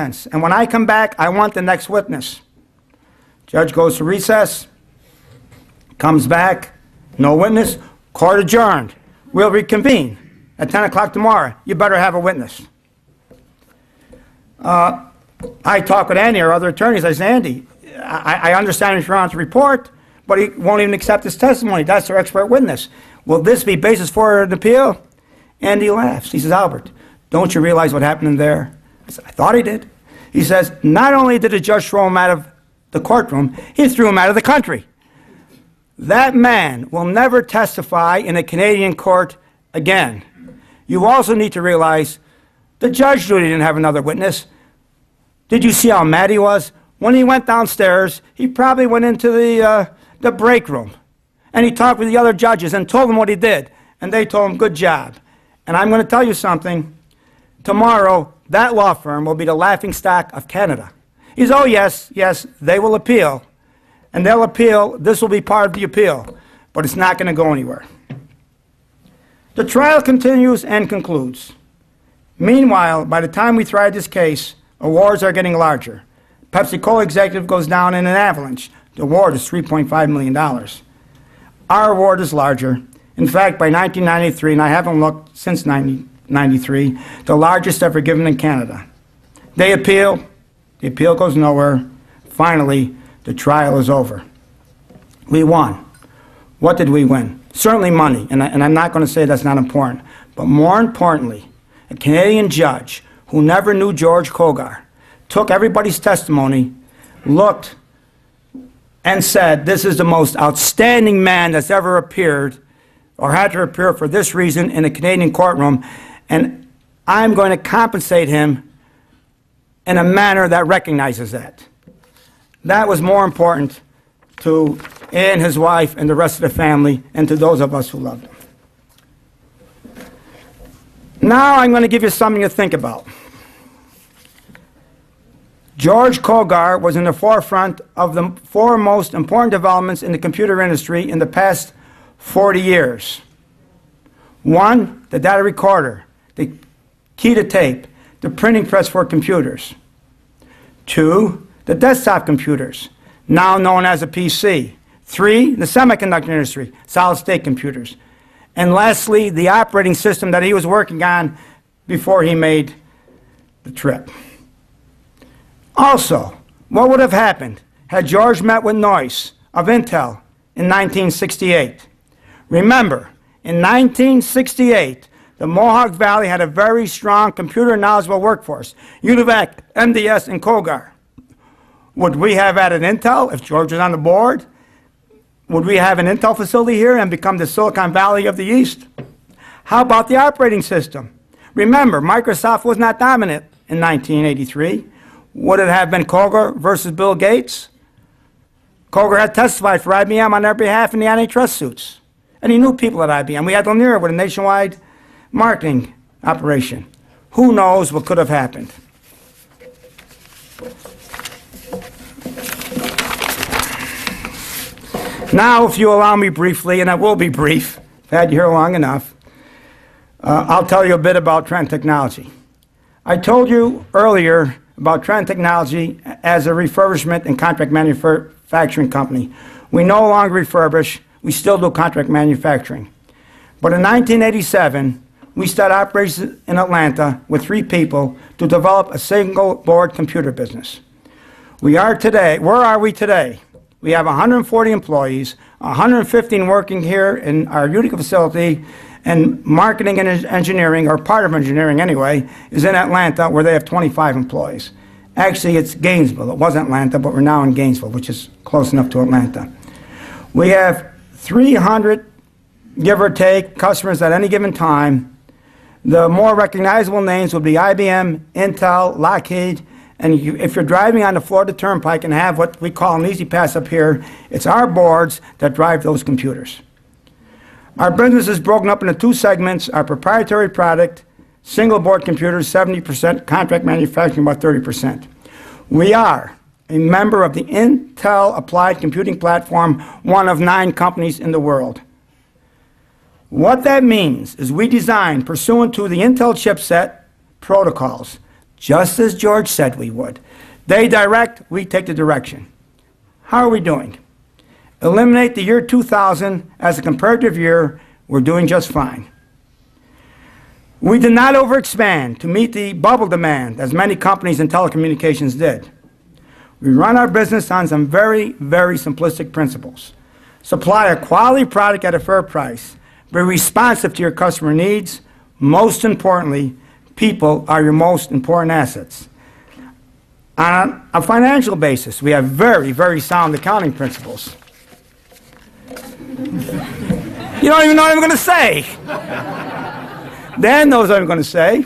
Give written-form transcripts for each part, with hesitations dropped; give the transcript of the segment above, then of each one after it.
And when I come back, I want the next witness. Judge goes to recess, comes back, no witness, court adjourned. We'll reconvene at 10 o'clock tomorrow. You better have a witness. I talk with Andy or other attorneys. I say, Andy, I understand Mr. Ron's report, but he won't even accept his testimony. That's our expert witness. Will this be basis for an appeal? Andy laughs. He says, Albert, don't you realize what happened in there? I said, I thought he did. He says, not only did the judge throw him out of the courtroom, he threw him out of the country. That man will never testify in a Canadian court again. You also need to realize the judge really didn't have another witness. Did you see how mad he was? When he went downstairs, he probably went into the break room. And he talked with the other judges and told them what he did. And they told him, good job. And I'm going to tell you something. Tomorrow, that law firm will be the laughingstock of Canada. He says, oh, yes, they will appeal. And they'll appeal. This will be part of the appeal. But it's not going to go anywhere. The trial continues and concludes. Meanwhile, by the time we tried this case, awards are getting larger. Pepsi-Cola executive goes down in an avalanche. The award is $3.5 million. Our award is larger. In fact, by 1993, and I haven't looked since 1993, the largest ever given in Canada. They appeal. The appeal goes nowhere. Finally, the trial is over. We won. What did we win? Certainly money, and I'm not going to say that's not important. But more importantly, a Canadian judge who never knew George Cogar took everybody's testimony, looked, and said, this is the most outstanding man that's ever appeared or had to appear for this reason in a Canadian courtroom, and I'm going to compensate him in a manner that recognizes that. That was more important to Ann, his wife, and the rest of the family, and to those of us who loved him. Now I'm going to give you something to think about. George Cogar was in the forefront of the four most important developments in the computer industry in the past 40 years. One, the data recorder, the key to tape, the printing press for computers. Two, the desktop computers, now known as a PC. Three, the semiconductor industry, solid-state computers. And lastly, the operating system that he was working on before he made the trip. Also, what would have happened had George met with Noyce of Intel in 1968? Remember, in 1968, the Mohawk Valley had a very strong computer knowledgeable workforce, UNIVAC, MDS, and Cogar. Would we have added Intel if George was on the board? Would we have an Intel facility here and become the Silicon Valley of the East? How about the operating system? Remember, Microsoft was not dominant in 1983. Would it have been Cogar versus Bill Gates? Cogar had testified for IBM on their behalf in the antitrust suits. And he knew people at IBM. We had Lanier with a nationwide marketing operation. Who knows what could have happened? Now, if you allow me briefly, and I will be brief, I've had you here long enough, I'll tell you a bit about Trenton Technology. I told you earlier about Trenton Technology as a refurbishment and contract manufacturing company. We no longer refurbish, we still do contract manufacturing. But in 1987, we started operations in Atlanta with 3 people to develop a single board computer business. Where are we today? We have 140 employees, 115 working here in our Utica facility, and marketing and engineering, or part of engineering anyway, is in Atlanta, where they have 25 employees. Actually, it's Gainesville. It was Atlanta, but we're now in Gainesville, which is close enough to Atlanta. We have 300, give or take, customers at any given time. The more recognizable names would be IBM, Intel, Lockheed, and if you're driving on the Florida Turnpike and have what we call an easy pass up here, it's our boards that drive those computers. Our business is broken up into 2 segments: our proprietary product, single board computers, 70%, contract manufacturing, about 30%. We are a member of the Intel Applied Computing Platform, one of 9 companies in the world. What that means is we design, pursuant to the Intel chipset protocols, just as George said we would. They direct, we take the direction. How are we doing? Eliminate the year 2000 as a comparative year, we're doing just fine. We did not overexpand to meet the bubble demand, as many companies in telecommunications did. We run our business on some very, very simplistic principles. Supply a quality product at a fair price. Be responsive to your customer needs. Most importantly, people are your most important assets. On a financial basis, we have very, very sound accounting principles. You don't even know what I'm going to say. Dan knows what I'm going to say.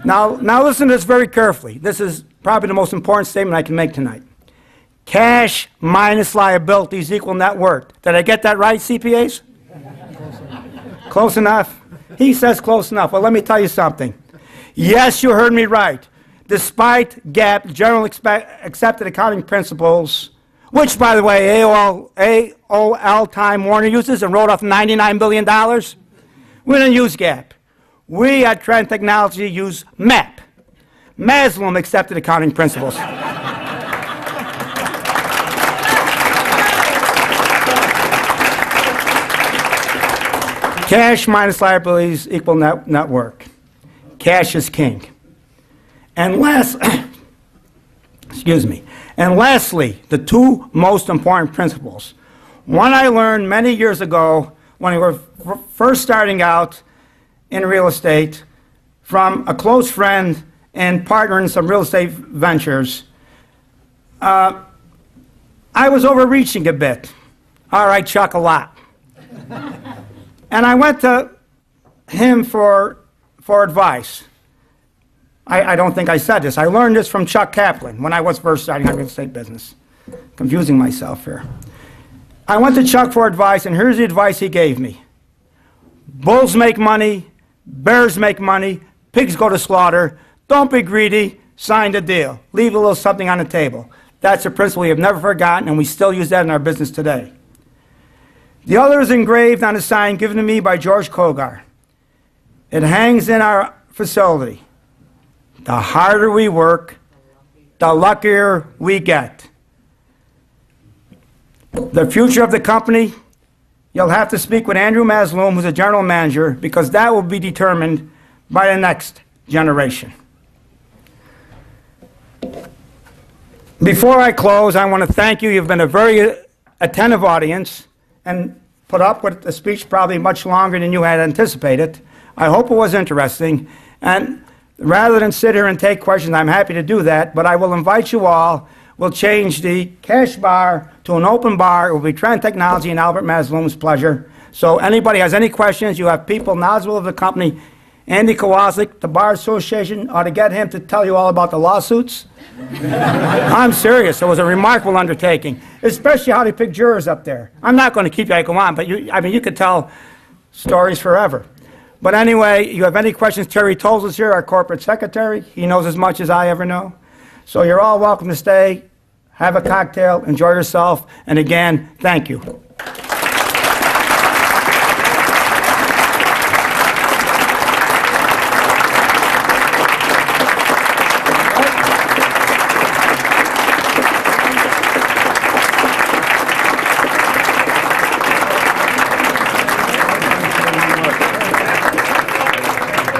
Now listen to this very carefully. This is probably the most important statement I can make tonight. Cash minus liabilities equal net worth. Did I get that right, CPAs? Close enough? He says close enough. Well, let me tell you something. Yes, you heard me right. Despite GAAP, General Accepted Accounting Principles, which, by the way, AOL Time Warner uses and wrote off $99 billion, we didn't use GAAP. We at Trenton Technology use MAP, Mazloom Accepted Accounting Principles. Cash minus liabilities equal net worth. Cash is king. And And lastly, the two most important principles. One I learned many years ago when we were first starting out in real estate from a close friend and partner in some real estate ventures. I was overreaching a bit. All right, Chuck, a lot. And I went to him for advice. I don't think I said this. I learned this from Chuck Kaplan when I was first starting out real estate business. Confusing myself here. I went to Chuck for advice, and here's the advice he gave me. Bulls make money, bears make money, pigs go to slaughter. Don't be greedy, sign the deal. Leave a little something on the table. That's a principle we have never forgotten, and we still use that in our business today. The other is engraved on a sign given to me by George Cogar. It hangs in our facility. The harder we work, the luckier we get. The future of the company, you'll have to speak with Andrew Mazloom, who's a general manager, because that will be determined by the next generation. Before I close, I want to thank you. You've been a very attentive audience and put up with the speech probably much longer than you had anticipated. I hope it was interesting. And rather than sit here and take questions, I'm happy to do that, but I will invite you all. We'll change the cash bar to an open bar. It will be Trenton Technology and Albert Mazloom's pleasure. So anybody has any questions, you have people knowledgeable of the company. Andy Kowalczyk, the Bar Association, ought to get him to tell you all about the lawsuits. I'm serious. It was a remarkable undertaking, especially how they pick jurors up there. I'm not going to keep you like go on, but you could tell stories forever. But anyway, you have any questions, Terry Tolles is here, our corporate secretary. He knows as much as I ever know. So you're all welcome to stay, have a cocktail, enjoy yourself, and again, thank you.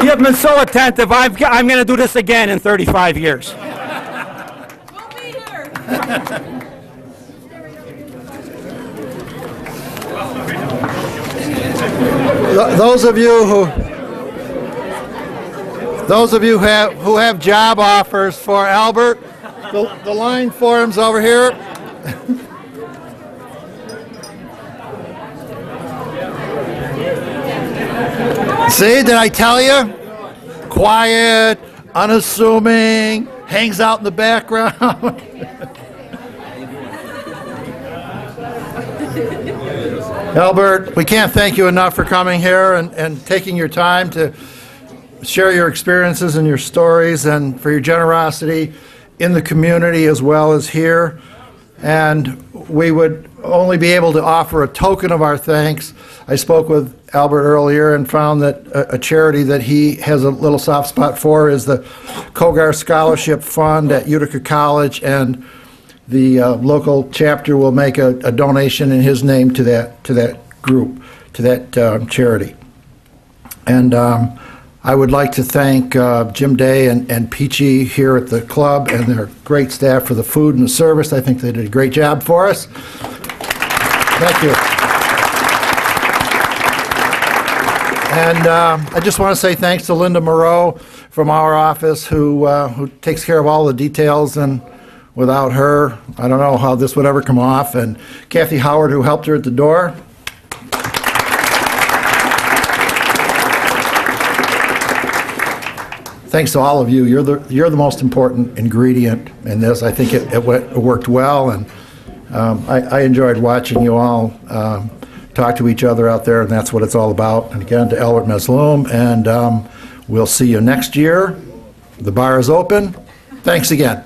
You've been so attentive. I'm going to do this again in 35 years. We'll be here. Those of you who have job offers for Albert, the line form's over here. See, did I tell you? Quiet, unassuming, hangs out in the background. Albert, we can't thank you enough for coming here and taking your time to share your experiences and your stories, and for your generosity in the community as well as here. and we would only be able to offer a token of our thanks. I spoke with Albert earlier and found that a charity that he has a little soft spot for is the Cogar Scholarship Fund at Utica College, and the local chapter will make a donation in his name to that group, to that charity. And I would like to thank Jim Day and Peachy here at the club and their great staff for the food and the service. I think they did a great job for us. Thank you. And I just want to say thanks to Linda Moreau from our office, who takes care of all the details, and without her, I don't know how this would ever come off. And Kathy Howard, who helped her at the door. Thanks to all of you. You're the most important ingredient in this. I think it worked well, and I enjoyed watching you all talk to each other out there, and that's what it's all about. And again, to Albert Mazloom, and we'll see you next year. The bar is open. Thanks again.